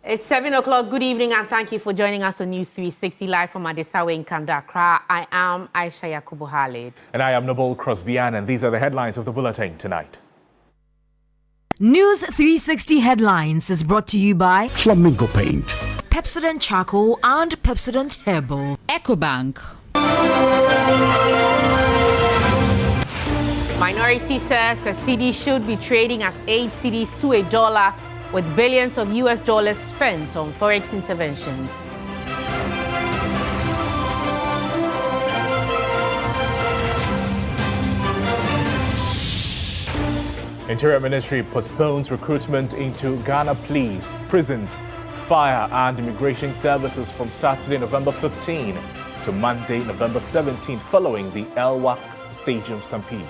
It's 7 o'clock. Good evening and thank you for joining us on News 360 live from Adesawe in Kanda, Accra. I am Aisha Yakubu Khalid. And I am Noble Crosbyan, and these are the headlines of the bulletin tonight. News 360 Headlines is brought to you by Flamingo Paint, Pepsodent Charcoal and Pepsodent Herbal, EcoBank. Minority says the cedi should be trading at 8 cedis to $1 with billions of US dollars spent on forex interventions. Interior Ministry postpones recruitment into Ghana Police, prisons, fire and immigration services from Saturday, November 15 to Monday, November 17 following the Elwak Stadium stampede.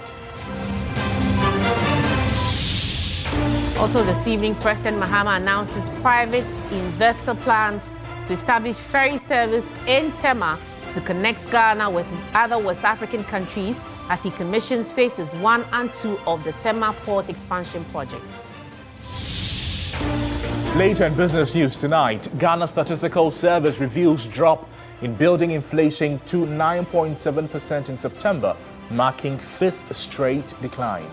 Also this evening, President Mahama announces private investor plans to establish ferry service in Tema to connect Ghana with other West African countries as he commissions phases 1 and 2 of the Tema Port Expansion Project. Later in business news tonight, Ghana Statistical Service reveals drop in building inflation to 9.7% in September, marking 5th straight decline.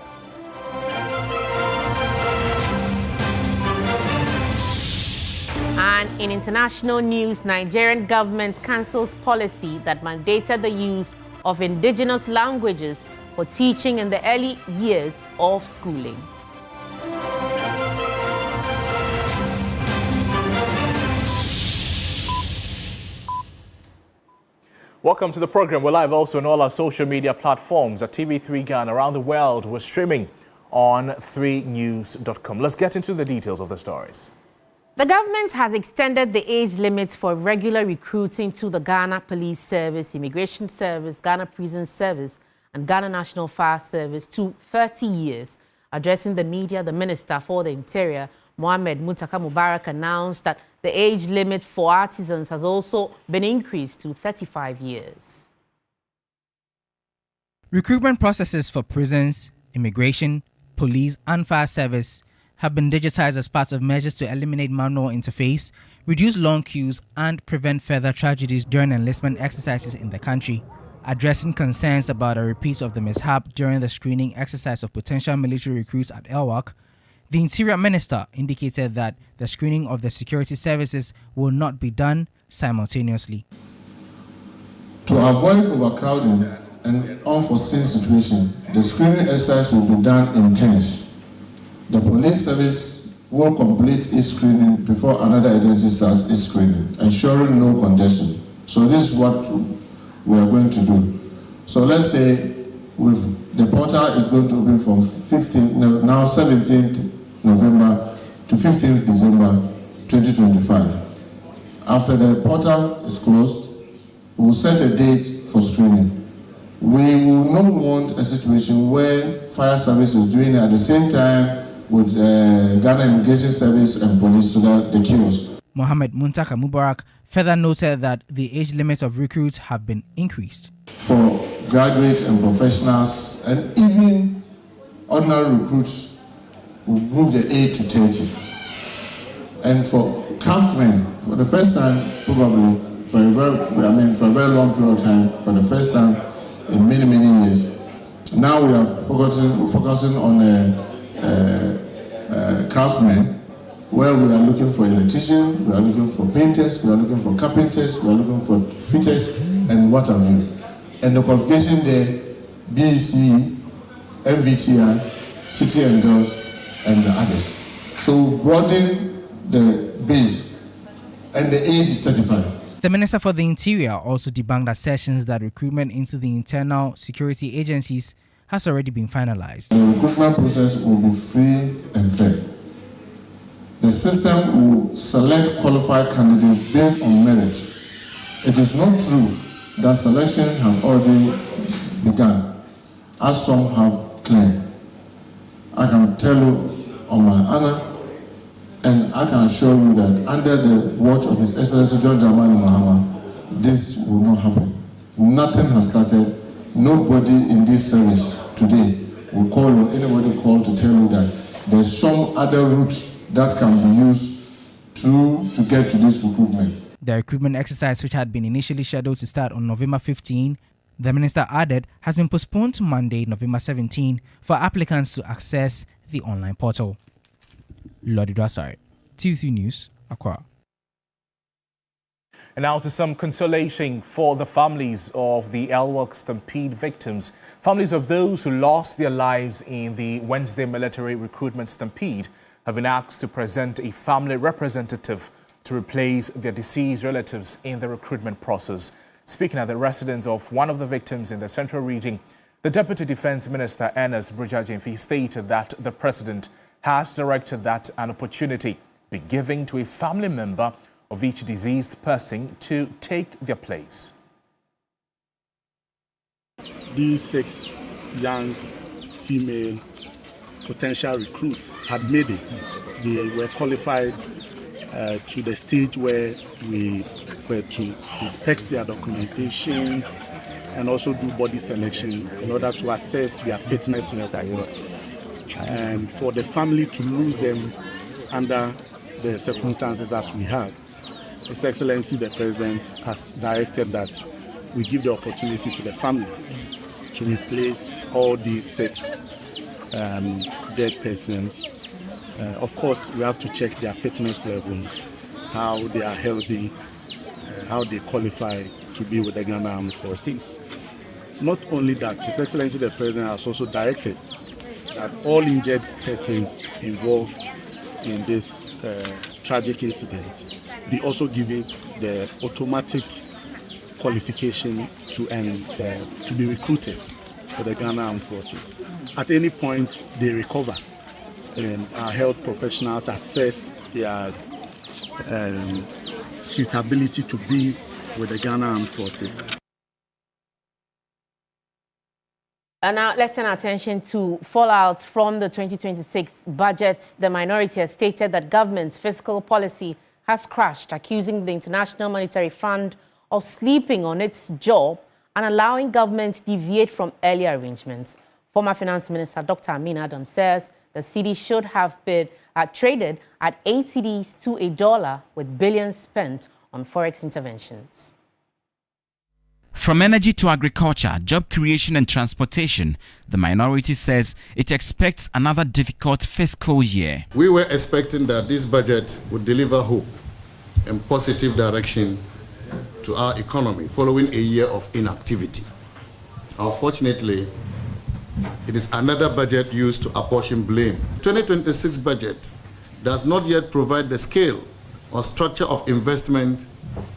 And in international news, Nigerian government cancels policy that mandated the use of indigenous languages for teaching in the early years of schooling. Welcome to the program. We're live also on all our social media platforms at TV3 Ghana around the world. We're streaming on 3news.com. Let's get into the details of the stories. The government has extended the age limits for regular recruiting to the Ghana Police Service, Immigration Service, Ghana Prison Service, and Ghana National Fire Service to 30 years. Addressing the media, the Minister for the Interior, Mohammed Muntaka Mubarak, announced that the age limit for artisans has also been increased to 35 years. Recruitment processes for prisons, immigration, police, and fire service have been digitized as part of measures to eliminate manual interface, reduce long queues, and prevent further tragedies during enlistment exercises in the country. Addressing concerns about a repeat of the mishap during the screening exercise of potential military recruits at Elwak, the Interior Minister indicated that the screening of the security services will not be done simultaneously. To avoid overcrowding and unforeseen situations, the screening exercise will be done in tennis. The police service will complete its screening before another agency starts its screening, ensuring no congestion. So this is what we are going to do. So let's say the portal is going to open from 17th November to 15th December 2025. After the portal is closed, we will set a date for screening. We will not want a situation where fire service is doing it at the same time with Ghana Immigration Service and police, so that the chaos. Mohammed Muntaka Mubarak further noted that the age limits of recruits have been increased. For graduates and professionals and even ordinary recruits, we moved the age to 30. And for craftsmen, for the first time, probably for a very long period of time, for the first time in many, many years. Now we are focusing on craftsmen, where we are looking for electricians, we are looking for painters, we are looking for carpenters, we are looking for fitters, and what have you. And the qualification there, BEC, MVTI, City and Girls, and the others. So broaden the base, and the age is 35. The Minister for the Interior also debunked assertions that recruitment into the internal security agencies has already been finalized. The recruitment process will be free and fair. The system will select qualified candidates based on merit. It is not true that selection has already begun, as some have claimed. I can tell you on my honor, and I can assure you that under the watch of His Excellency John Dramani Mahama, this will not happen. Nothing has started. Nobody in this service today will call you, anybody call to tell you that there's some other route that can be used to get to this recruitment. The recruitment exercise, which had been initially scheduled to start on November 15, the minister added, has been postponed to Monday, November 17, for applicants to access the online portal. Lodi Dwasari, TV3 News, Accra. And now to some consolation for the families of the Elwak Stampede victims. Families of those who lost their lives in the Wednesday military recruitment stampede have been asked to present a family representative to replace their deceased relatives in the recruitment process. Speaking at the residence of one of the victims in the Central Region, the Deputy Defense Minister Ernest Brujah stated that the President has directed that an opportunity be given to a family member of each deceased person to take their place. These 6 young female potential recruits had made it. They were qualified to the stage where we were to inspect their documentations and also do body selection in order to assess their fitness level. And for the family to lose them under the circumstances as we have, His Excellency the President has directed that we give the opportunity to the family to replace all these 6 dead persons. Of course, we have to check their fitness level, how they are healthy, how they qualify to be with the Ghana Armed Forces. Not only that, His Excellency the President has also directed that all injured persons involved in this tragic incident be also given the automatic qualification to be recruited for the Ghana Armed Forces. At any point they recover, and our health professionals assess their suitability to be with the Ghana Armed Forces. And now let's turn our attention to fallout from the 2026 budget. The minority has stated that government's fiscal policy has crashed, accusing the International Monetary Fund of sleeping on its job and allowing government to deviate from earlier arrangements. Former Finance Minister Dr. Amin Adam says the cedi should have been traded at 8 cedis to $1, with billions spent on forex interventions. From energy to agriculture, job creation and transportation, the minority says it expects another difficult fiscal year. We were expecting that this budget would deliver hope and positive direction to our economy following a year of inactivity. Unfortunately, it is another budget used to apportion blame. 2026 budget does not yet provide the scale or structure of investment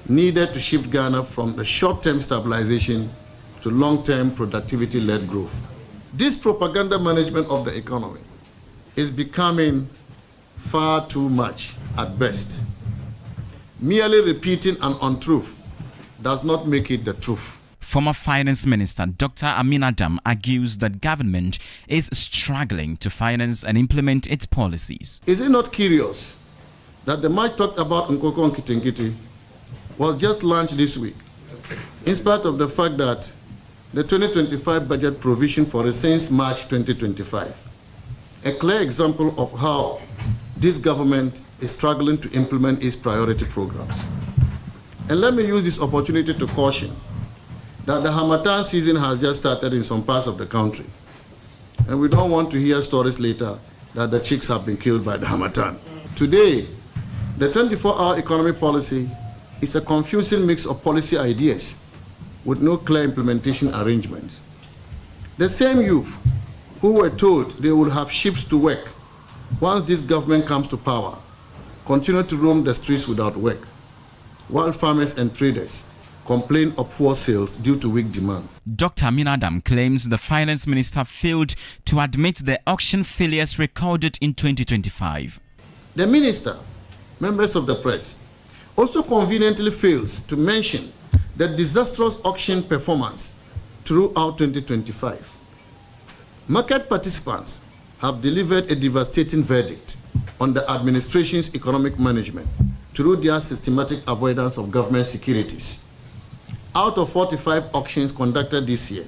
needed to shift Ghana from the short-term stabilization to long-term productivity-led growth. This propaganda management of the economy is becoming far too much at best. Merely repeating an untruth does not make it the truth. Former Finance Minister Dr. Amin Adam argues that government is struggling to finance and implement its policies. Is it not curious that the much talked about Nkoko Nkiti was just launched this week, in spite of the fact that the 2025 budget provision for it since March 2025. A clear example of how this government is struggling to implement its priority programs. And let me use this opportunity to caution that the Harmattan season has just started in some parts of the country. And we don't want to hear stories later that the chicks have been killed by the Harmattan. Today, the 24-hour economy policy is a confusing mix of policy ideas with no clear implementation arrangements. The same youth who were told they would have shifts to work once this government comes to power continue to roam the streets without work, while farmers and traders complain of poor sales due to weak demand. Dr. Amin Adam claims the finance minister failed to admit the auction failures recorded in 2025. The minister, members of the press, also conveniently fails to mention the disastrous auction performance throughout 2025. Market participants have delivered a devastating verdict on the administration's economic management through their systematic avoidance of government securities. Out of 45 auctions conducted this year,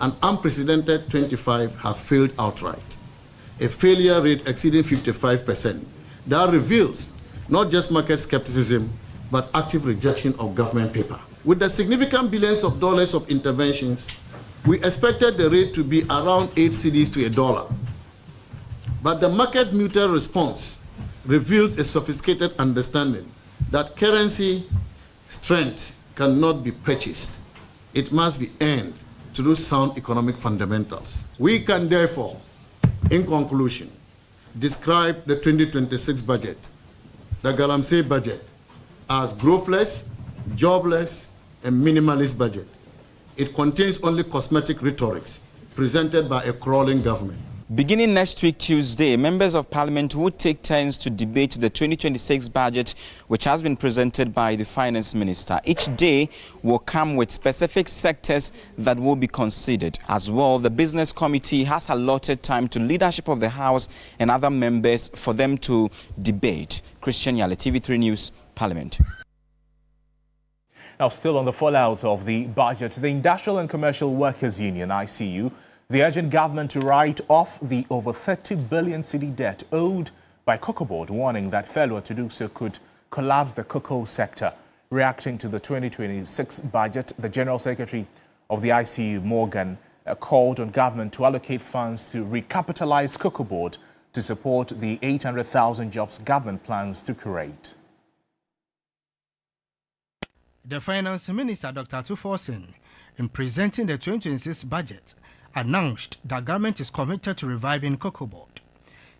an unprecedented 25 have failed outright, a failure rate exceeding 55%. That reveals not just market skepticism, but active rejection of government paper. With the significant billions of dollars of interventions, we expected the rate to be around 8 cedis to $1. But the market's muted response reveals a sophisticated understanding that currency strength cannot be purchased. It must be earned through sound economic fundamentals. We can therefore, in conclusion, describe the 2026 budget, the Galamsey budget, as growthless, jobless, and minimalist budget. It contains only cosmetic rhetorics presented by a crawling government. Beginning next week, Tuesday, members of parliament would take turns to debate the 2026 budget, which has been presented by the finance minister. Each day will come with specific sectors that will be considered. As well, the business committee has allotted time to leadership of the House and other members for them to debate. Christian Yale, TV3 News, Parliament. Now, still on the fallout of the budget, the Industrial and Commercial Workers Union, ICU, the urgent government to write off the over 30 billion cedi debt owed by Cocoa Board, warning that failure to do so could collapse the cocoa sector. Reacting to the 2026 budget, the General Secretary of the ICU, Morgan, called on government to allocate funds to recapitalize Cocoa Board to support the 800,000 jobs government plans to create. The Finance Minister, Dr. Tuforsen, in presenting the 2026 budget, announced that government is committed to reviving Cocoa Board.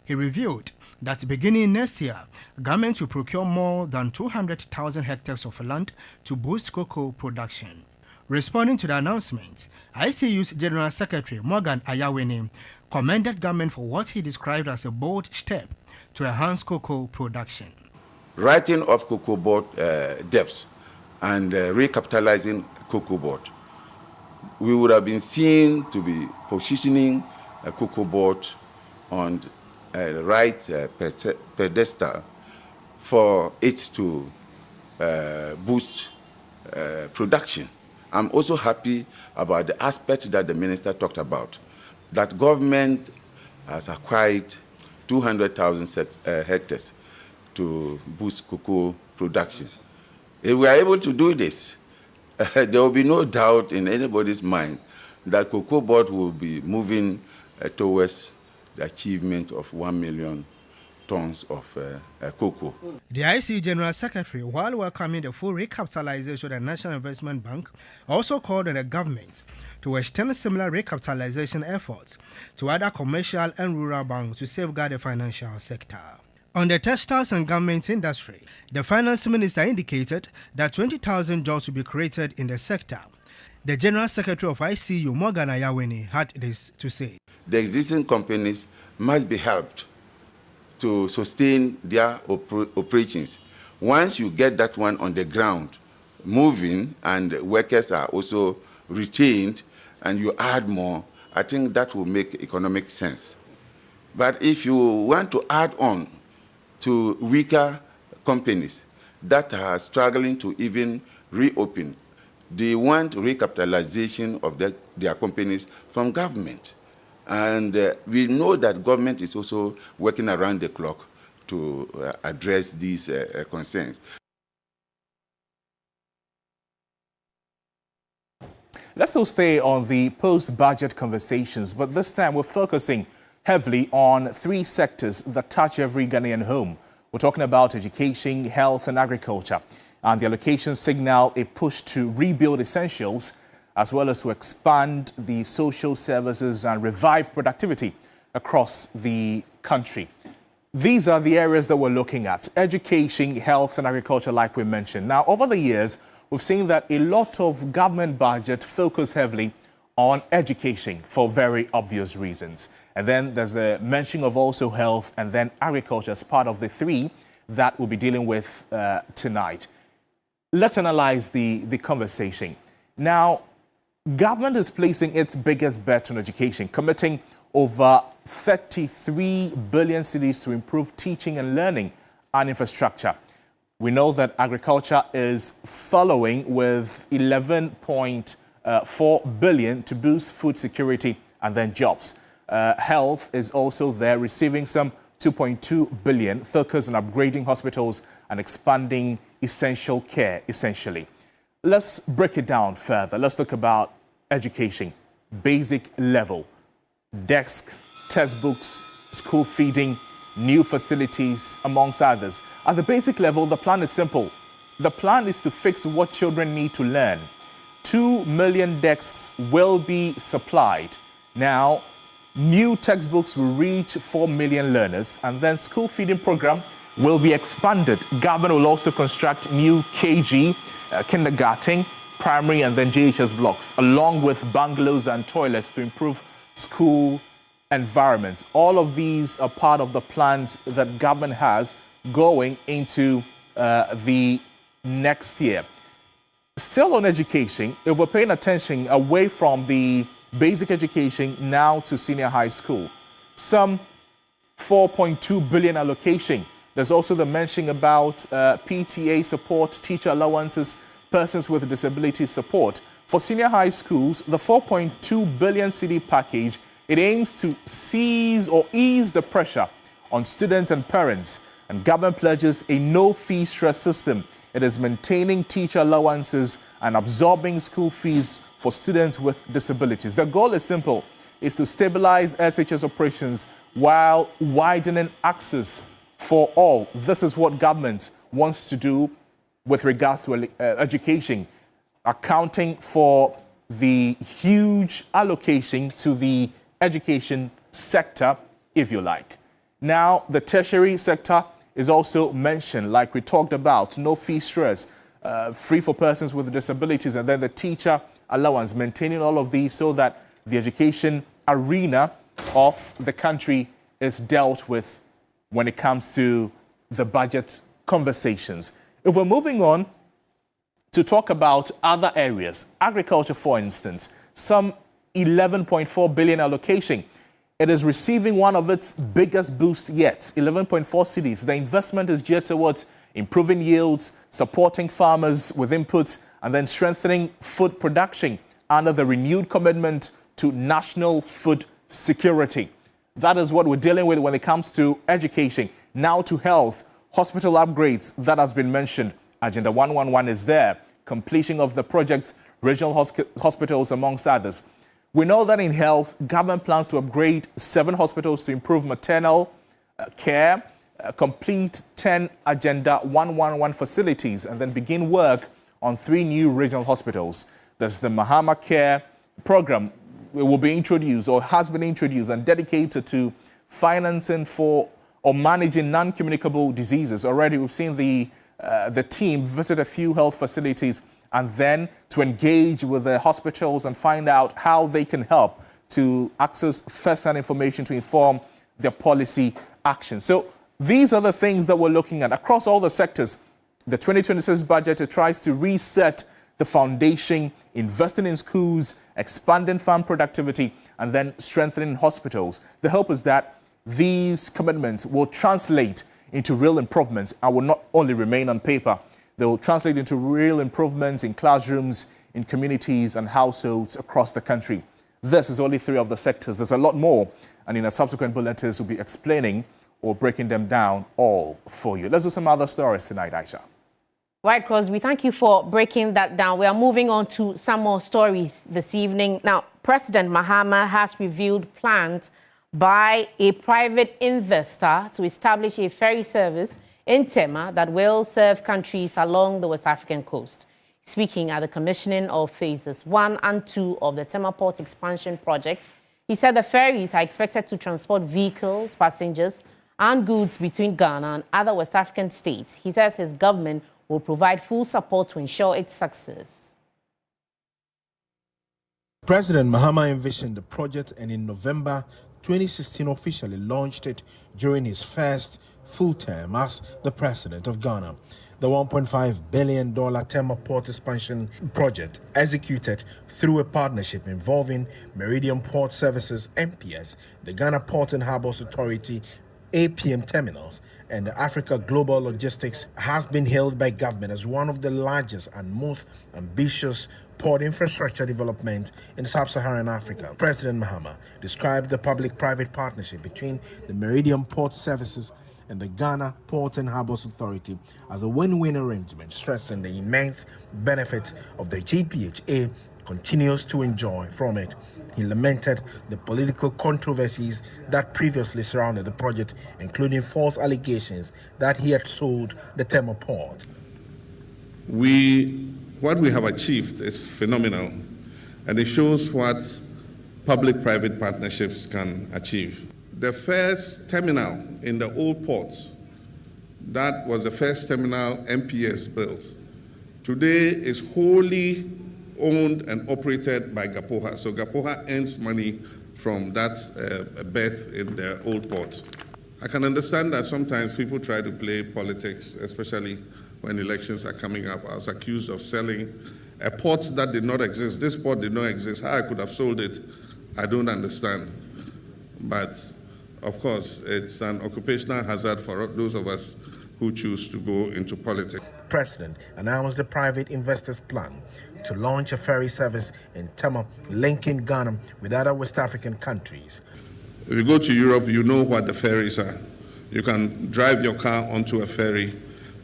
He revealed that beginning next year, government will procure more than 200,000 hectares of land to boost cocoa production. Responding to the announcement, ICU's General Secretary Morgan Ayawene commended government for what he described as a bold step to enhance cocoa production. Writing off Cocoa Board debts and recapitalizing Cocoa Board, we would have been seen to be positioning a Cocoa Board on the right pedestal for it to boost production. I'm also happy about the aspect that the minister talked about, that government has acquired 200,000 hectares to boost cocoa production. If we are able to do this, there will be no doubt in anybody's mind that Cocoa Board will be moving towards the achievement of 1 million tons of cocoa. The ICU General Secretary, while welcoming the full recapitalization of the National Investment Bank, also called on the government to extend similar recapitalization efforts to other commercial and rural banks to safeguard the financial sector. On the textiles and garment industry, the finance minister indicated that 20,000 jobs will be created in the sector. The General Secretary of ICU, Morgan Ayawene, had this to say. The existing companies must be helped to sustain their operations. Once you get that one on the ground moving and workers are also retained and you add more, I think that will make economic sense. But if you want to add on to weaker companies that are struggling to even reopen, they want recapitalization of their companies from government. And we know that government is also working around the clock to address these concerns. Let's still stay on the post-budget conversations, but this time we're focusing heavily on three sectors that touch every Ghanaian home. We're talking about education, health, and agriculture. And the allocation signal a push to rebuild essentials, as well as to expand the social services and revive productivity across the country. These are the areas that we're looking at: education, health, and agriculture, like we mentioned. Now, over the years, we've seen that a lot of government budget focus heavily on education for very obvious reasons. And then there's the mention of also health and then agriculture as part of the three that we'll be dealing with tonight. Let's analyze the conversation. Now, government is placing its biggest bet on education, committing over 33 billion cedis to improve teaching and learning and infrastructure. We know that agriculture is following with 11.4 billion to boost food security and then jobs. Health is also there, receiving some 2.2 billion focus on upgrading hospitals and expanding essential care, essentially. Let's break it down further. Let's talk about education, basic level, desks, textbooks, school feeding, new facilities, amongst others. At the basic level, the plan is simple. The plan is to fix what children need to learn. 2 million desks will be supplied. Now, new textbooks will reach 4 million learners, and then school feeding program will be expanded. Government will also construct new KG, kindergarten, primary, and then JHS blocks, along with bungalows and toilets to improve school environments. All of these are part of the plans that government has going into the next year. Still on education, if we're paying attention away from the basic education now to senior high school, some 4.2 billion allocation. There's also the mention about PTA support, teacher allowances, persons with disability support. For senior high schools, the 4.2 billion cedi package, it aims to ease the pressure on students and parents, and government pledges a no-fee stress system. It is maintaining teacher allowances and absorbing school fees for students with disabilities. The goal is simple, is to stabilize SHS operations while widening access for all. This is what government wants to do with regards to education, accounting for the huge allocation to the education sector, if you like. Now, the tertiary sector is also mentioned, like we talked about, no fee stress, free for persons with disabilities, and then the teacher allowance, maintaining all of these so that the education arena of the country is dealt with when it comes to the budget conversations. If we're moving on to talk about other areas, agriculture, for instance, some 11.4 billion allocation. It is receiving one of its biggest boosts yet, 11.4 cedis. The investment is geared towards improving yields, supporting farmers with inputs, and then strengthening food production under the renewed commitment to national food security. That is what we're dealing with when it comes to education. Now to health, hospital upgrades, that has been mentioned. Agenda 111 is there. Completion of the project, regional hospitals, amongst others. We know that in health, government plans to upgrade 7 hospitals to improve maternal care, complete 10 Agenda 111 facilities, and then begin work on 3 new regional hospitals. There's the Mahama Care program. It will be introduced or has been introduced and dedicated to financing for or managing non-communicable diseases. Already we've seen the team visit a few health facilities and then to engage with the hospitals and find out how they can help to access first-hand information to inform their policy action. So these are the things that we're looking at across all the sectors. The 2026 budget, it tries to reset the foundation, investing in schools, expanding farm productivity, and then strengthening hospitals. The hope is that these commitments will translate into real improvements and will not only remain on paper. They will translate into real improvements in classrooms, in communities and households across the country. This is only 3 of the sectors. There's a lot more, and in a subsequent bulletins we'll be explaining or breaking them down all for you. Let's do some other stories tonight, Aisha. Right, Crosby, thank you for breaking that down. We are moving on to some more stories this evening. Now, President Mahama has revealed plans by a private investor to establish a ferry service in Tema that will serve countries along the West African coast. Speaking at the commissioning of phases 1 and 2 of the Tema Port expansion project, he said the ferries are expected to transport vehicles, passengers, and goods between Ghana and other West African states. He says his government will provide full support to ensure its success. President Mahama envisioned the project and in November 2016 officially launched it during his first full term as the president of Ghana. The $1.5 billion Tema Port expansion project, executed through a partnership involving Meridian Port Services, MPS, the Ghana Port and Harbours Authority, APM terminals and the Africa Global Logistics has been hailed by government as one of the largest and most ambitious port infrastructure development in sub-Saharan Africa. President Mahama described the public-private partnership between the Meridian Port Services and the Ghana Port and Harbors Authority as a win-win arrangement, stressing the immense benefits of the GPHA continues to enjoy from it. He lamented the political controversies that previously surrounded the project, including false allegations that he had sold the Tema port. What we have achieved is phenomenal, and it shows what public-private partnerships can achieve. The first terminal in the old ports, that was the first terminal MPS built, today is wholly owned and operated by Gapoha. So Gapoha earns money from that berth in the old port. I can understand that sometimes people try to play politics, especially when elections are coming up. I was accused of selling a port that did not exist. This port did not exist. How I could have sold it, I don't understand. But of course, it's an occupational hazard for those of us who choose to go into politics. The president announced the private investors' plan to launch a ferry service in Tema, linking Ghana with other West African countries. If you go to Europe, you know what the ferries are. You can drive your car onto a ferry,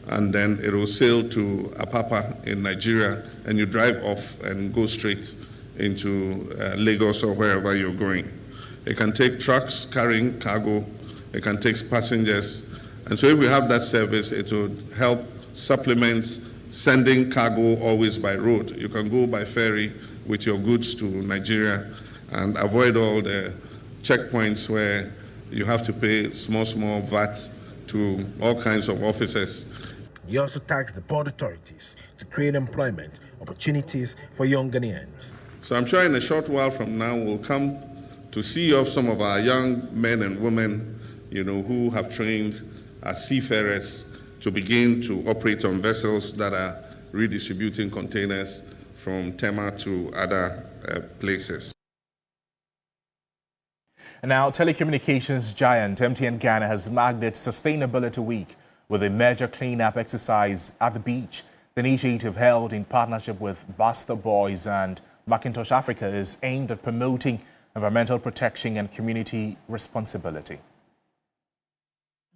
and then it will sail to Apapa in Nigeria, and you drive off and go straight into Lagos or wherever you're going. It can take trucks carrying cargo, it can take passengers, and so if we have that service, it would help supplement sending cargo always by road. You can go by ferry with your goods to Nigeria and avoid all the checkpoints where you have to pay small VAT to all kinds of officers. He also tasked the port authorities to create employment opportunities for young Ghanaians. So I'm sure in a short while from now we'll come to see off some of our young men and women, who have trained as seafarers to begin to operate on vessels that are redistributing containers from Tema to other places. And now, telecommunications giant MTN Ghana has marked its Sustainability Week with a major cleanup exercise at the beach. The initiative, held in partnership with Buster Boys and Macintosh Africa, is aimed at promoting environmental protection and community responsibility.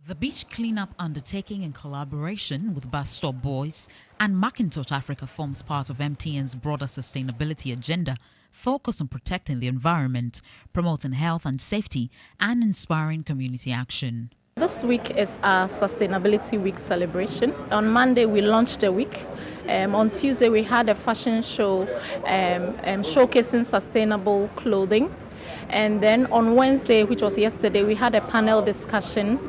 The beach cleanup undertaking, in collaboration with Bus Stop Boys and Macintosh Africa, forms part of MTN's broader sustainability agenda, focused on protecting the environment, promoting health and safety, and inspiring community action. This week is our Sustainability Week celebration. On Monday, we launched the week. On Tuesday, we had a fashion show showcasing sustainable clothing. And then on Wednesday, which was yesterday, we had a panel discussion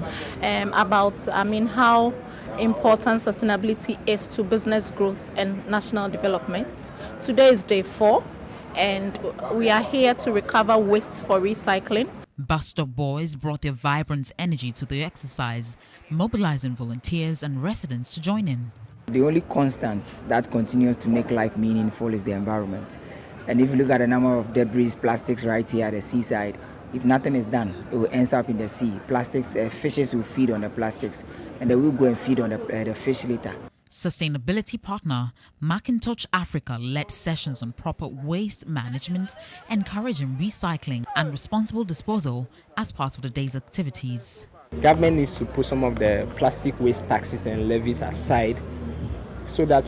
about, how important sustainability is to business growth and national development. Today is day 4, and we are here to recover waste for recycling. Bus Stop Boys brought their vibrant energy to the exercise, mobilizing volunteers and residents to join in. The only constant that continues to make life meaningful is the environment. And if you look at the number of debris, plastics right here at the seaside, if nothing is done, it will end up in the sea. Plastics, fishes will feed on the plastics, and they will go and feed on the fish later. Sustainability partner Macintosh Africa led sessions on proper waste management, encouraging recycling and responsible disposal as part of the day's activities. Government needs to put some of the plastic waste taxes and levies aside so that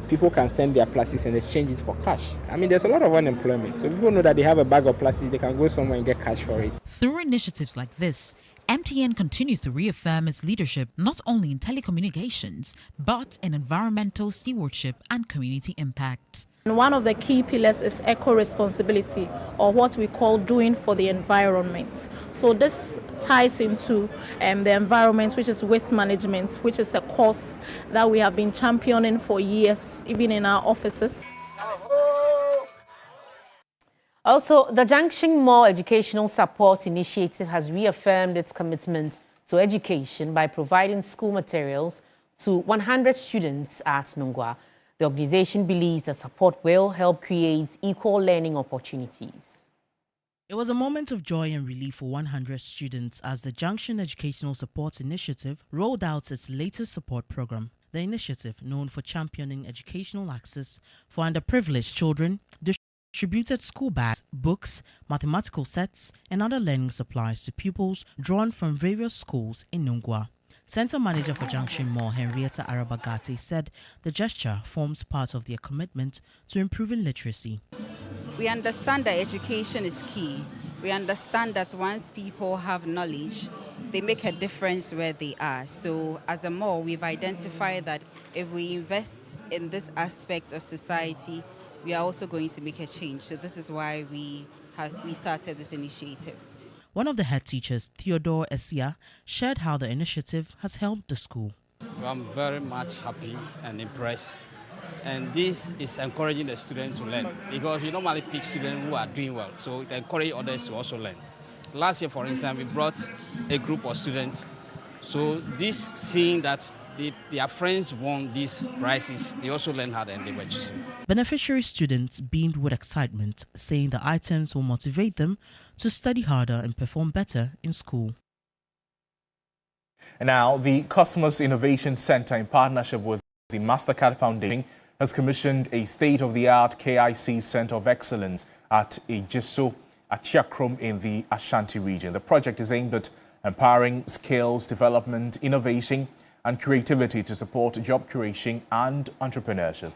people can send their plastics and exchange it for cash. There's a lot of unemployment, so people know that they have a bag of plastic, they can go somewhere and get cash for it. Through initiatives like this, MTN continues to reaffirm its leadership not only in telecommunications, but in environmental stewardship and community impact. And one of the key pillars is eco-responsibility, or what we call doing for the environment. So this ties into the environment, which is waste management, which is a cause that we have been championing for years, even in our offices. Also, the Junction Mall Educational Support Initiative has reaffirmed its commitment to education by providing school materials to 100 students at Nungua. The organization believes the support will help create equal learning opportunities. It was a moment of joy and relief for 100 students as the Junction Educational Support Initiative rolled out its latest support program. The initiative, known for championing educational access for underprivileged children, distributed school bags, books, mathematical sets, and other learning supplies to pupils drawn from various schools in Nungua. Center Manager for Junction Mall, Henrietta Arabagate, said the gesture forms part of their commitment to improving literacy. We understand that education is key. We understand that once people have knowledge, they make a difference where they are. So as a mall, we've identified that if we invest in this aspect of society, we are also going to make a change. So this is why we started this initiative. One of the head teachers, Theodore Esia, shared how the initiative has helped the school. I'm very much happy and impressed. And this is encouraging the students to learn because we normally pick students who are doing well. So it encourages others to also learn. Last year, for instance, we brought a group of students. So this, seeing that their friends won these prizes, they also learned hard and they were choosing. Beneficiary students beamed with excitement, saying the items will motivate them to study harder and perform better in school. And now, the Cosmos Innovation Center, in partnership with the MasterCard Foundation, has commissioned a state-of-the-art KIC Center of Excellence at Ejiso Achiakrom in the Ashanti region. The project is aimed at empowering skills development, innovation, and creativity to support job creation and entrepreneurship.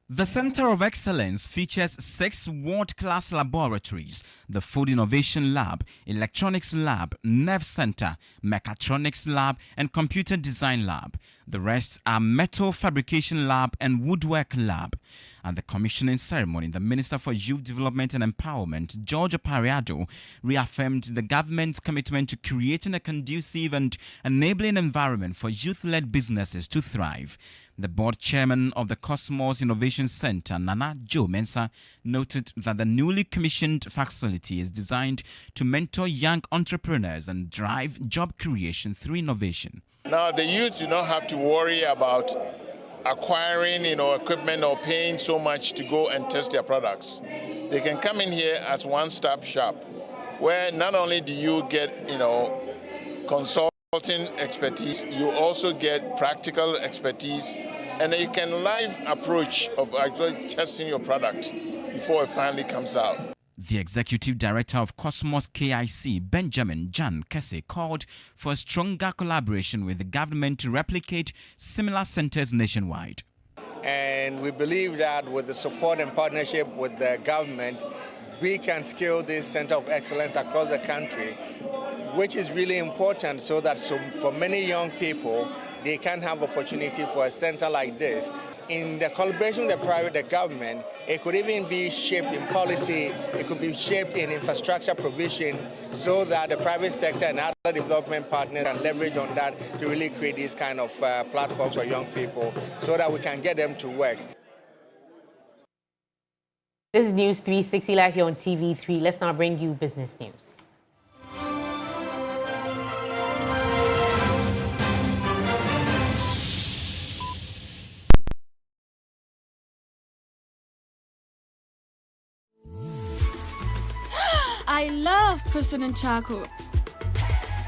The Center of Excellence features 6 world-class laboratories: the Food Innovation Lab, Electronics Lab, Nerve Center, Mechatronics Lab, and Computer Design Lab. The rest are Metal Fabrication Lab and Woodwork Lab. At the commissioning ceremony, the Minister for Youth Development and Empowerment, George Pariado, reaffirmed the government's commitment to creating a conducive and enabling environment for youth-led businesses to thrive. The board chairman of the Cosmos Innovation Center, Nana Joe Mensah, noted that the newly commissioned facility is designed to mentor young entrepreneurs and drive job creation through innovation. Now, the youth do not have to worry about acquiring, equipment or paying so much to go and test their products. They can come in here as one-stop shop, where not only do you get, consulting expertise, you also get practical expertise, and you can live approach of actually testing your product before it finally comes out. The executive director of Cosmos KIC, Benjamin Jan Kese, called for a stronger collaboration with the government to replicate similar centers nationwide. And we believe that with the support and partnership with the government, we can scale this center of excellence across the country, which is really important so that for many young people, they can have opportunity for a center like this. In the collaboration with the government, it could even be shaped in policy, it could be shaped in infrastructure provision so that the private sector and other development partners can leverage on that to really create these kind of platforms for young people so that we can get them to work. This is News 360 live here on TV3. Let's now bring you business news. I love President Charcoal.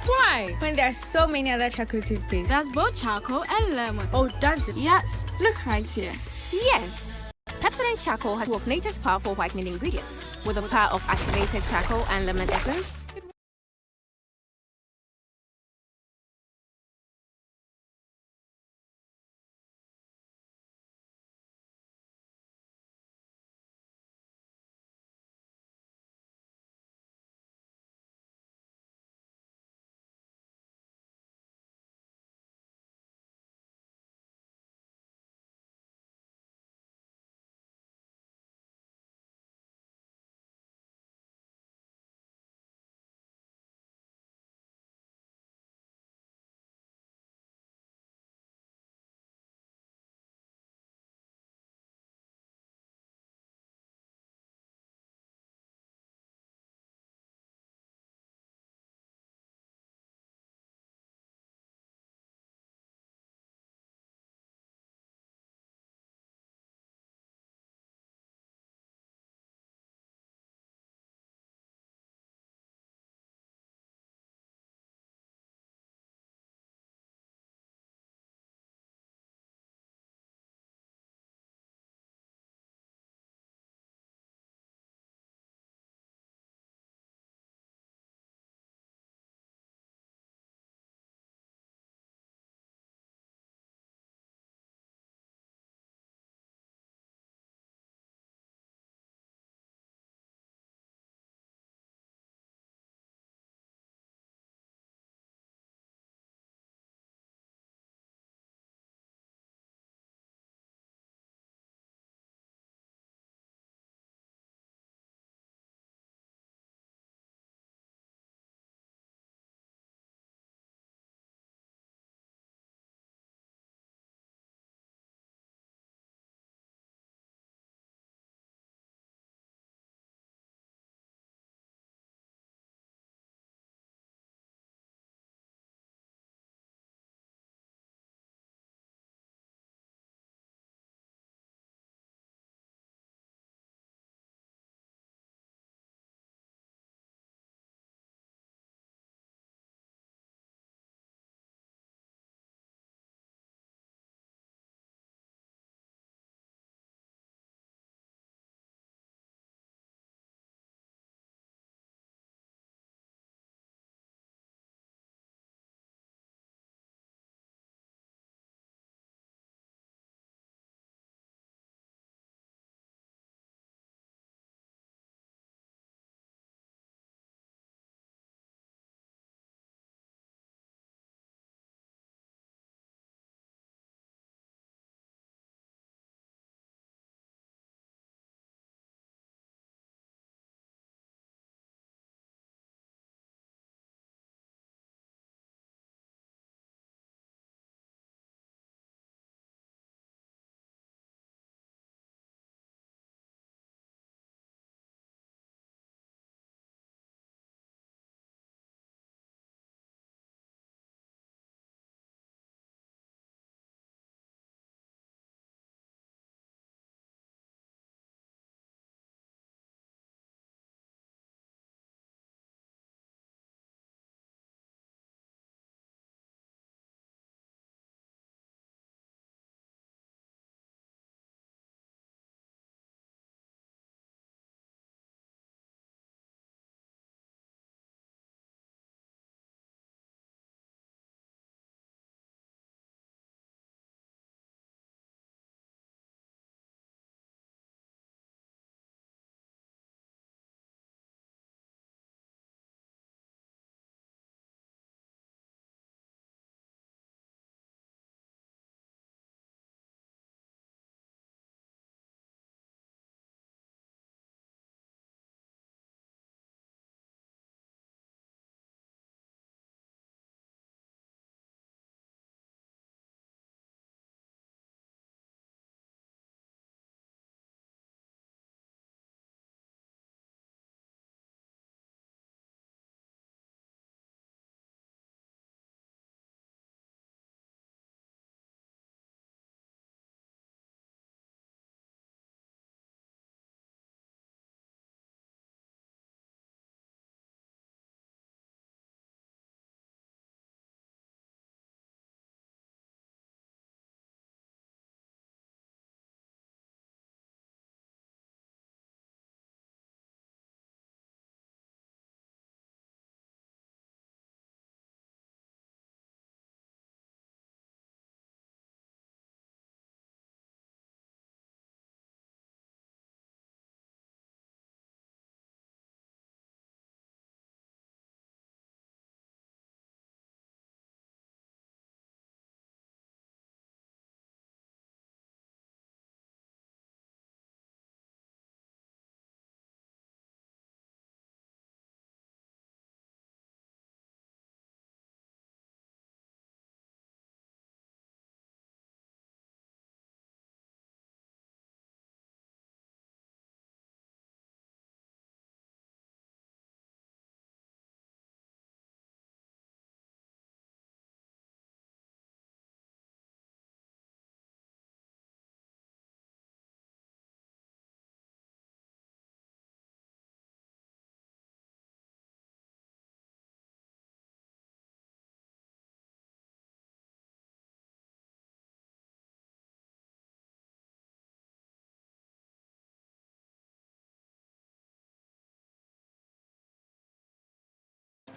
Why? When there are so many other charcoal toothpaste. There's both charcoal and lemon. Oh, does it? Yes. Look right here. Yes. Pepsodent Charcoal has two of nature's powerful whitening ingredients. With the power of activated charcoal and lemon essence,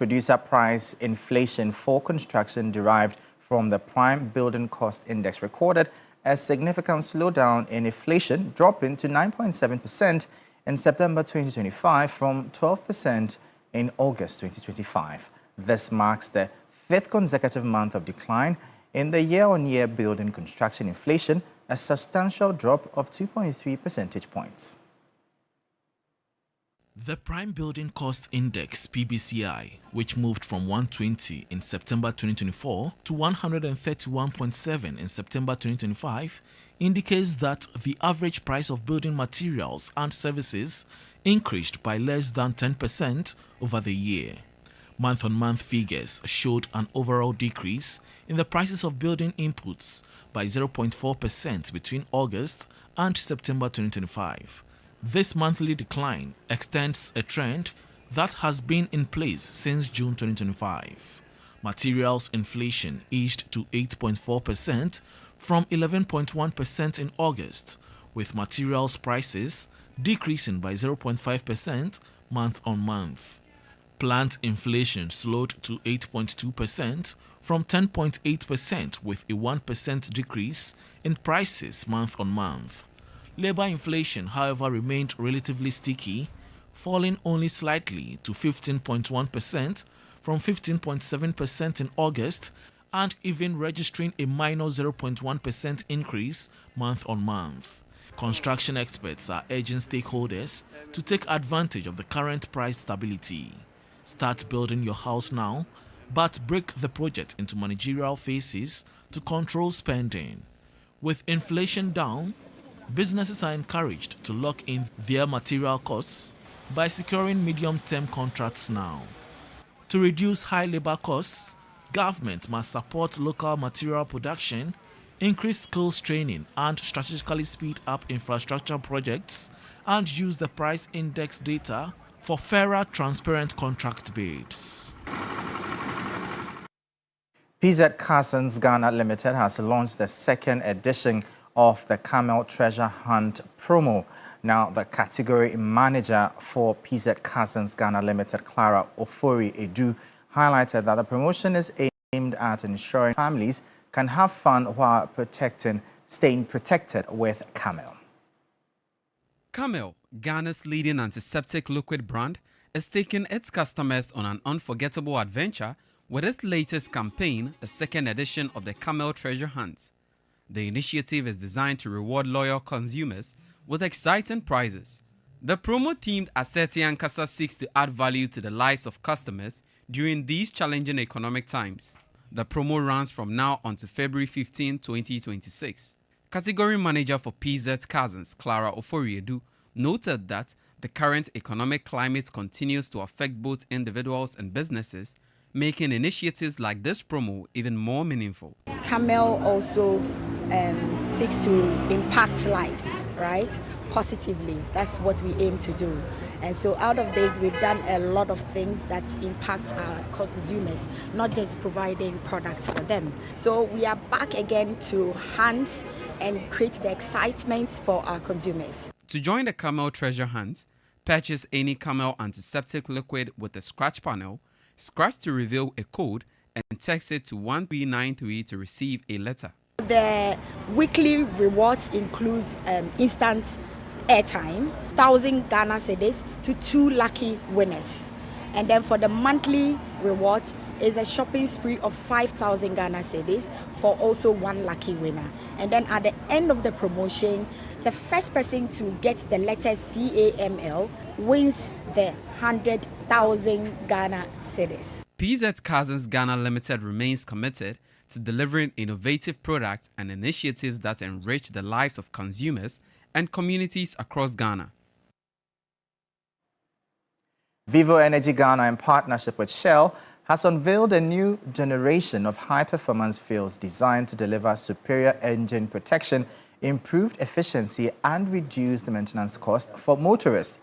producer price inflation for construction derived from the Prime Building Cost Index recorded a significant slowdown in inflation, dropping to 9.7% in September 2025 from 12% in August 2025. This marks the fifth consecutive month of decline in the year-on-year building construction inflation, a substantial drop of 2.3 percentage points. The Prime Building Cost Index (PBCI), which moved from 120 in September 2024 to 131.7 in September 2025, indicates that the average price of building materials and services increased by less than 10% over the year. Month-on-month figures showed an overall decrease in the prices of building inputs by 0.4% between August and September 2025. This monthly decline extends a trend that has been in place since June 2025. Materials inflation eased to 8.4% from 11.1% in August, with materials prices decreasing by 0.5% month-on-month. Plant inflation slowed to 8.2% from 10.8%, with a 1% decrease in prices month-on-month. Labor inflation, however, remained relatively sticky, falling only slightly to 15.1% from 15.7% in August, and even registering a minor 0.1% increase month-on-month. Construction experts are urging stakeholders to take advantage of the current price stability. Start building your house now, but break the project into managerial phases to control spending. With inflation down, businesses are encouraged to lock in their material costs by securing medium-term contracts now. To reduce high labor costs, government must support local material production, increase skills training, and strategically speed up infrastructure projects, and use the price index data for fairer, transparent contract bids. PZ Cussons Ghana Limited has launched the second edition of the Camel Treasure Hunt promo. Now, the category manager for PZ Cussons Ghana Limited, Clara Ofori Edu, highlighted that the promotion is aimed at ensuring families can have fun while staying protected with Camel. Camel, Ghana's leading antiseptic liquid brand, is taking its customers on an unforgettable adventure with its latest campaign, the second edition of the Camel Treasure Hunt. The initiative is designed to reward loyal consumers with exciting prizes. The promo-themed Aseti Ankasa seeks to add value to the lives of customers during these challenging economic times. The promo runs from now until February 15, 2026. Category manager for PZ Cussons, Clara Oforiedu, noted that the current economic climate continues to affect both individuals and businesses, making initiatives like this promo even more meaningful. Camel also seeks to impact lives, right? Positively. That's what we aim to do. And so out of this, we've done a lot of things that impact our consumers, not just providing products for them. So we are back again to hunt and create the excitement for our consumers. To join the Camel Treasure Hunt, purchase any Camel antiseptic liquid with a scratch panel, scratch to reveal a code, and text it to 1393 to receive a letter. The weekly rewards includes instant airtime, 1,000 Ghana cedis to 2 lucky winners. And then for the monthly rewards is a shopping spree of 5,000 Ghana cedis for also 1 lucky winner. And then at the end of the promotion, the first person to get the letter CAML wins the 100,000 Ghana cedis. PZ Cussons Ghana Limited remains committed to delivering innovative products and initiatives that enrich the lives of consumers and communities across Ghana. Vivo Energy Ghana, in partnership with Shell, has unveiled a new generation of high-performance fuels designed to deliver superior engine protection, improved efficiency, and reduced maintenance costs for motorists.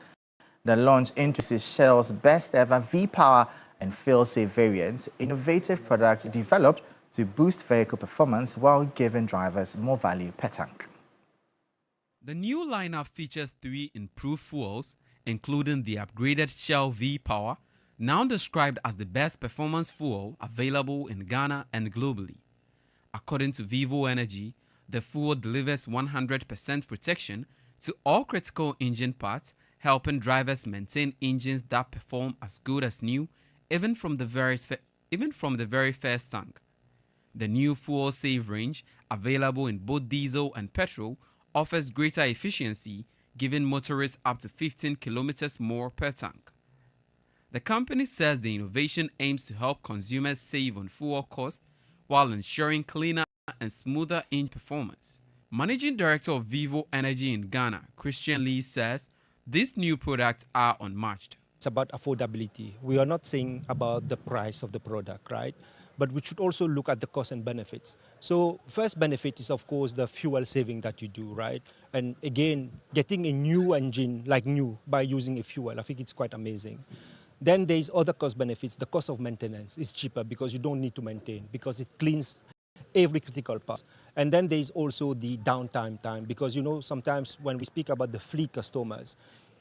The launch introduces Shell's best-ever V-Power and Fuel-Safe variants, innovative products developed to boost vehicle performance while giving drivers more value per tank. The new lineup features 3 improved fuels, including the upgraded Shell V-Power, now described as the best performance fuel available in Ghana and globally. According to Vivo Energy, the fuel delivers 100% protection to all critical engine parts, helping drivers maintain engines that perform as good as new, even from the very first tank. The new fuel save range, available in both diesel and petrol, offers greater efficiency, giving motorists up to 15 kilometers more per tank. The company says the innovation aims to help consumers save on fuel costs while ensuring cleaner and smoother engine performance. Managing Director of Vivo Energy in Ghana, Christian Lee, says these new products are unmatched. It's about affordability. We are not saying about the price of the product, right? But we should also look at the costs and benefits. So first benefit is, of course, the fuel saving that you do, right? And again, getting a new engine like new by using a fuel, I think it's quite amazing. Then there's other cost benefits. The cost of maintenance is cheaper because you don't need to maintain, because it cleans every critical part. And then there's also the downtime time, because sometimes when we speak about the fleet customers,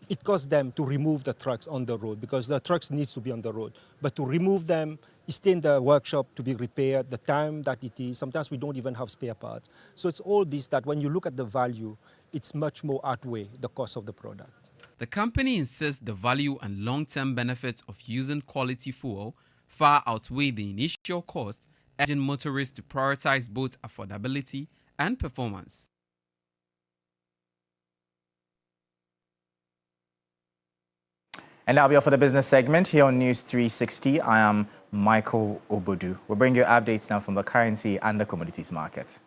it costs them to remove the trucks on the road because the trucks needs to be on the road. But to remove them, stay in the workshop to be repaired, the time that it is, sometimes we don't even have spare parts. So it's all this that when you look at the value, it's much more outweigh the cost of the product. The company insists the value and long-term benefits of using quality fuel far outweigh the initial cost, urging motorists to prioritize both affordability and performance. And now we are for the business segment here on News 360. I am Michael Obodu. We'll bring you updates now from the currency and the commodities market.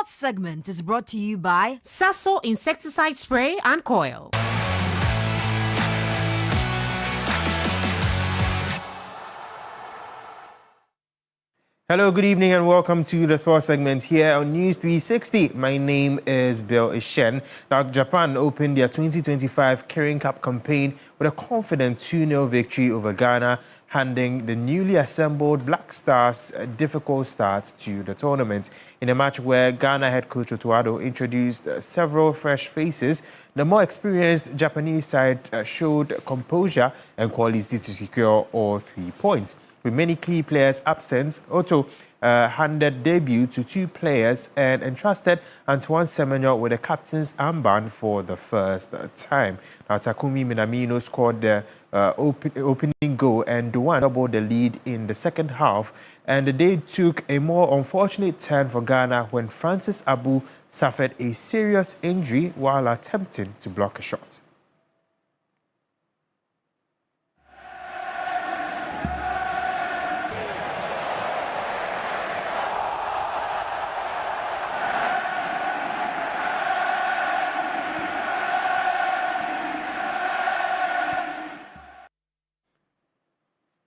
sports segment is brought to you by Sasso insecticide spray and coil. Hello, good evening and welcome to the sports segment here on News 360. My name is Bill Ishen. Now, Japan opened their 2025 Kirin Cup campaign with a confident 2-0 victory over Ghana, handing the newly assembled Black Stars a difficult start to the tournament. In a match where Ghana head coach Otto Addo introduced several fresh faces, the more experienced Japanese side showed composure and quality to secure all 3 points. With many key players absent, Otto handed debut to 2 players and entrusted Antoine Semenyo with the captain's armband for the first time. Now, Takumi Minamino scored the opening goal and Duan doubled the lead in the second half. And the day took a more unfortunate turn for Ghana when Francis Abu suffered a serious injury while attempting to block a shot.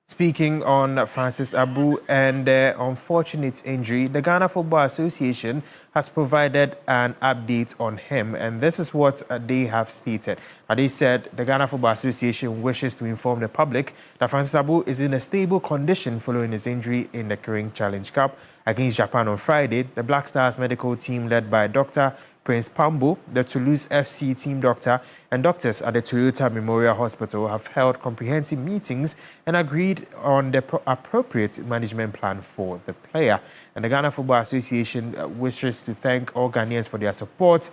Speaking on Francis Abu and their unfortunate injury, the Ghana Football Association has provided an update on him, and this is what they have stated. They said the Ghana Football Association wishes to inform the public that Francis Abu is in a stable condition following his injury in the Kirin Challenge Cup against Japan on Friday. The Black Stars medical team led by Dr. Prince Pambo, the Toulouse FC team doctor, and doctors at the Toyota Memorial Hospital have held comprehensive meetings and agreed on the appropriate management plan for the player. And the Ghana Football Association wishes to thank all Ghanaians for their support,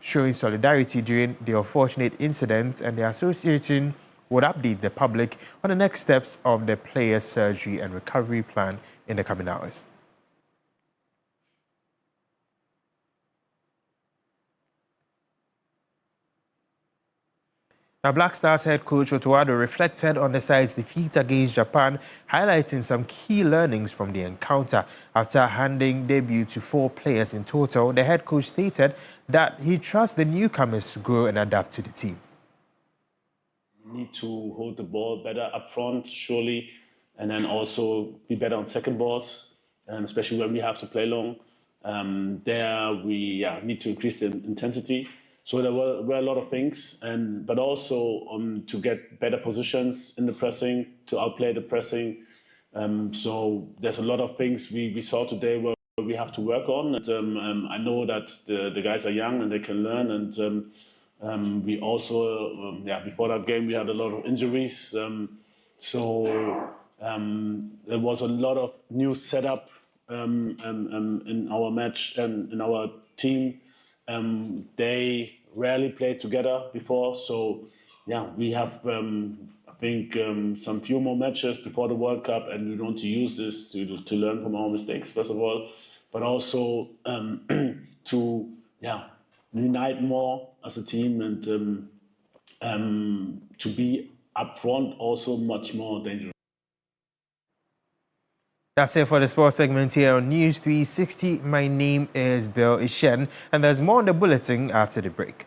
showing solidarity during the unfortunate incident, and the association would update the public on the next steps of the player's surgery and recovery plan in the coming hours. Now, Black Stars head coach Otto Addo reflected on the side's defeat against Japan, highlighting some key learnings from the encounter. After handing debut to 4 players in total, the head coach stated that he trusts the newcomers to grow and adapt to the team. We need to hold the ball better up front, surely, and then also be better on second balls, and especially when we have to play long. There we need to increase the intensity. So there were a lot of things, but also to get better positions in the pressing, to outplay the pressing. So there's a lot of things we saw today where we have to work on. And I know that the guys are young and they can learn. And we also, before that game, we had a lot of injuries. So there was a lot of new setup in our match and in our team. They rarely played together before, so we have I think some few more matches before the World Cup, and we want to use this to learn from our mistakes first of all, but also to unite more as a team and to be up front also much more dangerous. That's it for the sports segment here on News 360. My name is Bill Ishen, and there's more on the bulletin after the break.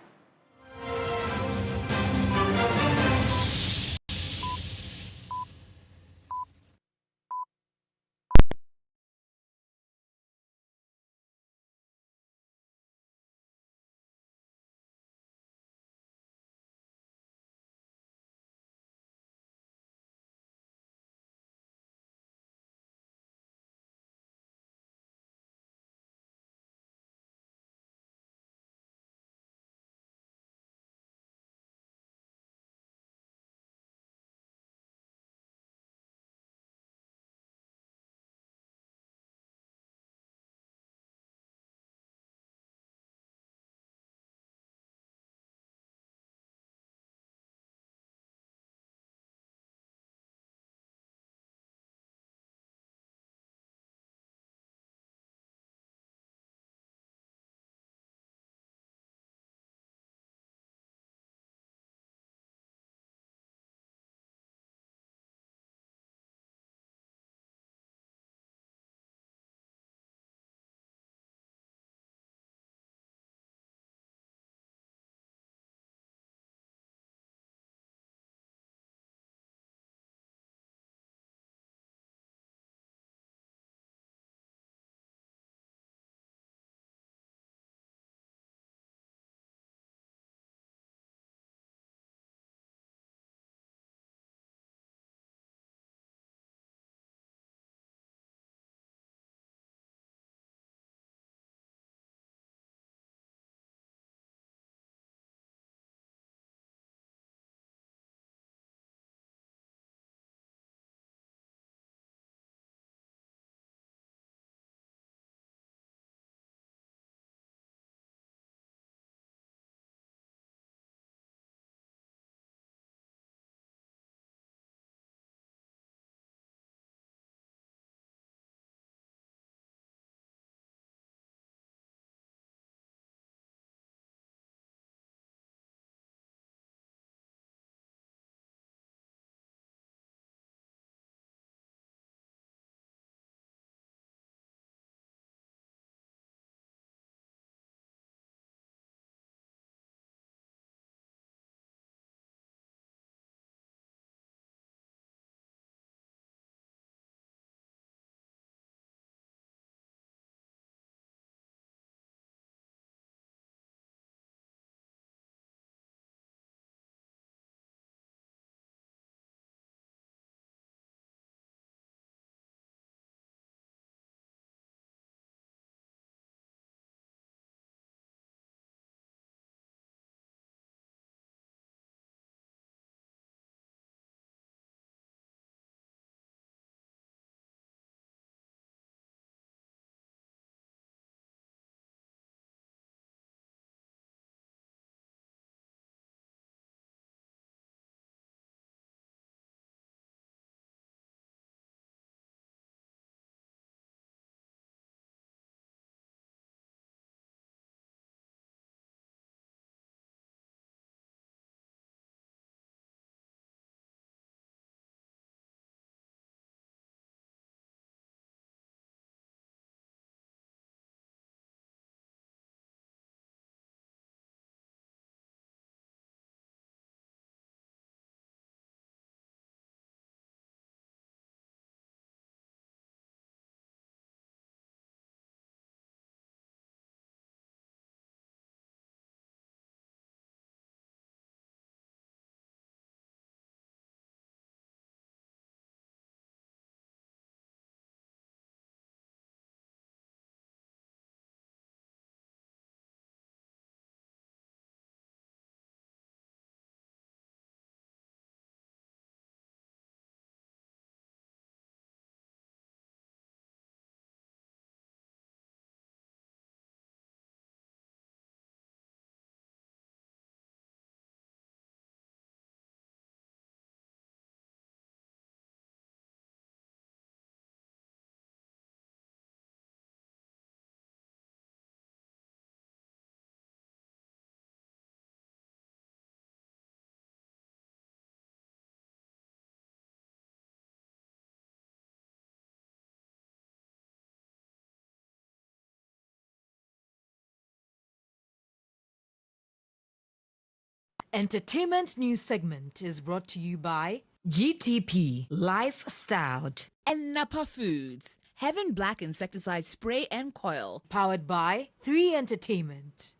Entertainment news segment is brought to you by GTP Lifestyle and Napa Foods, Heaven Black Insecticide Spray and Coil. Powered by 3 Entertainment.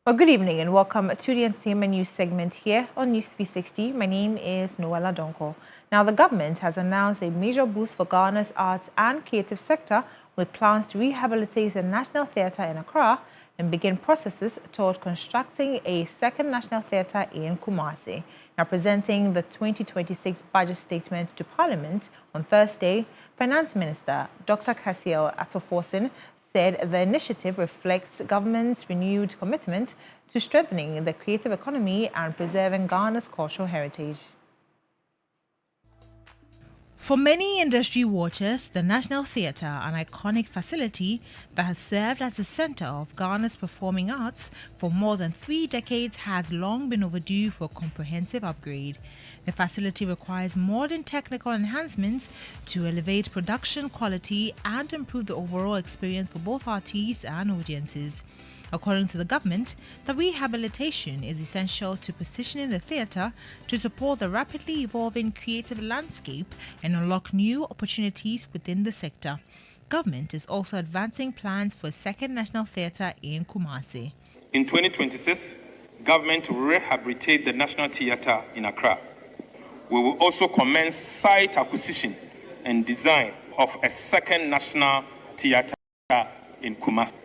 Well, good evening and welcome to the entertainment news segment here on News 360. My name is Noella Donko. Now, the government has announced a major boost for Ghana's arts and creative sector with plans to rehabilitate the National Theatre in Accra and begin processes toward constructing a second National Theatre in Kumasi. Now, presenting the 2026 budget statement to Parliament on Thursday, Finance Minister Dr. Cassiel Atoforsen said the initiative reflects government's renewed commitment to strengthening the creative economy and preserving Ghana's cultural heritage. For many industry watchers, the National Theatre, an iconic facility that has served as a center of Ghana's performing arts for more than 3 decades, has long been overdue for a comprehensive upgrade. The facility requires modern technical enhancements to elevate production quality and improve the overall experience for both artists and audiences. According to the government, the rehabilitation is essential to positioning the theatre to support the rapidly evolving creative landscape and unlock new opportunities within the sector. Government is also advancing plans for a second National Theatre in Kumasi. In 2026, government will rehabilitate the National Theatre in Accra. We will also commence site acquisition and design of a second National Theatre in Kumasi.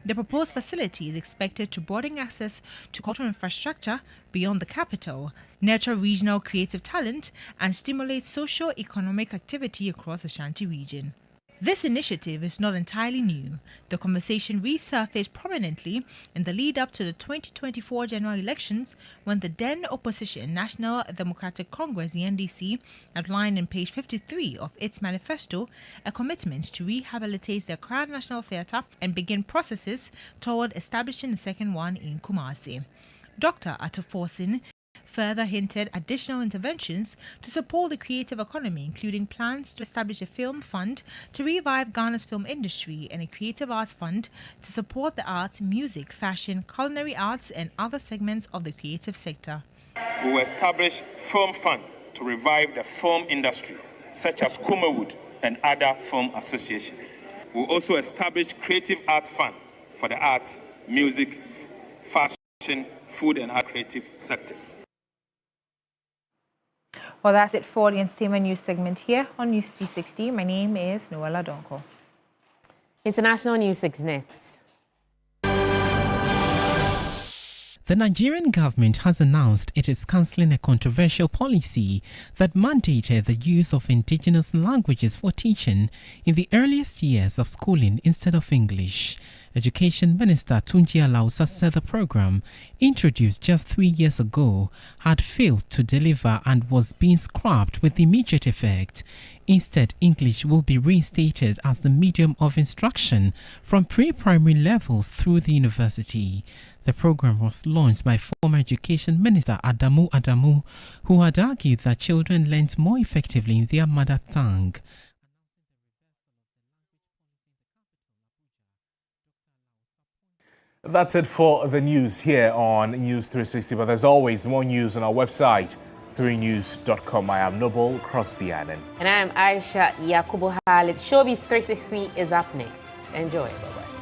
The proposed facility is expected to broaden access to cultural infrastructure beyond the capital, nurture regional creative talent, and stimulate socio-economic activity across the Ashanti region. This initiative is not entirely new. The conversation resurfaced prominently in the lead-up to the 2024 general elections when the then opposition National Democratic Congress, the NDC, outlined in page 53 of its manifesto a commitment to rehabilitate the Accra National Theatre and begin processes toward establishing a second one in Kumasi. Dr. Atoforsen further hinted additional interventions to support the creative economy, including plans to establish a film fund to revive Ghana's film industry and a creative arts fund to support the arts, music, fashion, culinary arts, and other segments of the creative sector. We will establish film fund to revive the film industry, such as Kumawood and other film associations. We will also establish creative arts fund for the arts, music, fashion, food, and other creative sectors. Well, that's it for the entertainment news segment here on News 360. My name is Noella Donko. International news is next. The Nigerian government has announced it is cancelling a controversial policy that mandated the use of indigenous languages for teaching in the earliest years of schooling instead of English. Education Minister Tunji Alausa said the program, introduced just 3 years ago, had failed to deliver and was being scrapped with immediate effect. Instead, English will be reinstated as the medium of instruction from pre-primary levels through the university. The program was launched by former Education Minister Adamu Adamu, who had argued that children learnt more effectively in their mother tongue. That's it for the news here on News 360. But there's always more news on our website, 3news.com. I am Noble Crosby Annan. And I am Aisha Yakubu Khalid. Showbiz 360 is up next. Enjoy. Bye-bye.